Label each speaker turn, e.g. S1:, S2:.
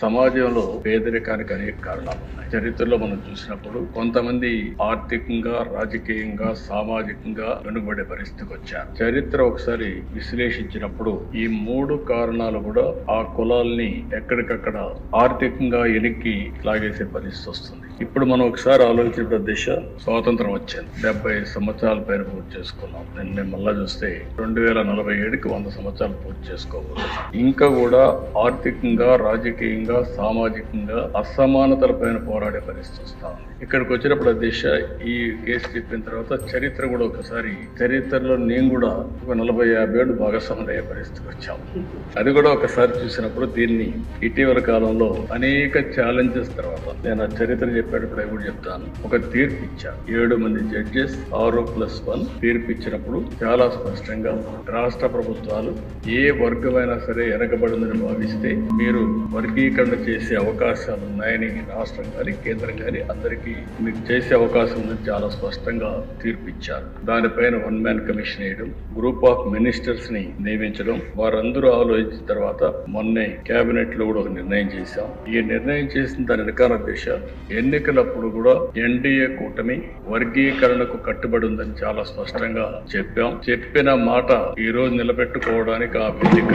S1: సమాజంలో పేదరికానికి అనేక కారణాలు ఉన్నాయి. చరిత్రలో మనం చూసినప్పుడు కొంతమంది ఆర్థికంగా, రాజకీయంగా, సామాజికంగా వెనుకబడే పరిస్థితికి వచ్చారు. చరిత్ర ఒకసారి విశ్లేషించినప్పుడు ఈ మూడు కారణాలు కూడా ఆ కులాల్ని ఎక్కడికక్కడ ఆర్థికంగా ఎనిక్కి లాగేసే పరిస్థితి వస్తుంది. ఇప్పుడు మనం ఒకసారి ఆలోచించిన దిశ స్వాతంత్రం వచ్చింది. 70 సంవత్సరాల పైన పూర్తి చేసుకున్నాం. నేను మళ్ళా చూస్తే 2047కి 100 సంవత్సరాలు పూర్తి చేసుకోబోతున్నాం. ఇంకా కూడా ఆర్థికంగా, రాజకీయంగా, సామాజికంగా అసమానతల పైన పోరాడే పరిస్థితి వస్తా ఉంది. ఇక్కడికి వచ్చినప్పుడు దిశ ఈ కేసు చెప్పిన తర్వాత చరిత్ర కూడా ఒకసారి చరిత్రలో నేను కూడా ఒక 40-50 ఏళ్ళు భాగస్వాములు అయ్యే పరిస్థితికి వచ్చాము. అది కూడా ఒకసారి చూసినప్పుడు దీన్ని ఇటీవల కాలంలో అనేక ఛాలెంజెస్ తర్వాత నేను ఆ చరిత్ర చెప్పేటప్పుడు కూడా చెప్తాను. ఒక తీర్పు ఇచ్చాను. 7 మంది జడ్జెస్ 6+1 తీర్పు ఇచ్చినప్పుడు చాలా స్పష్టంగా రాష్ట్ర ప్రభుత్వాలు ఏ వర్గమైనా సరే వెనకబడిందని భావిస్తే మీరు వర్గీకరణ చేసే అవకాశాలు ఉన్నాయని రాష్ట్రం కానీ కేంద్రం కానీ అందరికీ మీకు చేసే అవకాశం ఉందని చాలా స్పష్టంగా తీర్పు ఇచ్చారు. దానిపైన 1 మ్యాన్ కమిషన్ వేయడం, గ్రూప్ ఆఫ్ మినిస్టర్స్ ని నియమించడం, వారందరూ ఆలోచించిన తర్వాత మొన్నే కేబినెట్ లో కూడా ఒక నిర్ణయం చేశాం. ఈ నిర్ణయం చేసిన దాని వెనకాల దేశాలు ఎన్నికలప్పుడు కూడా ఎన్డీఏ కూటమి వర్గీకరణకు కట్టుబడి ఉందని చాలా స్పష్టంగా చెప్పాం. చెప్పిన మాట ఈ రోజు నిలబెట్టుకోవడానికి ఆ వేదిక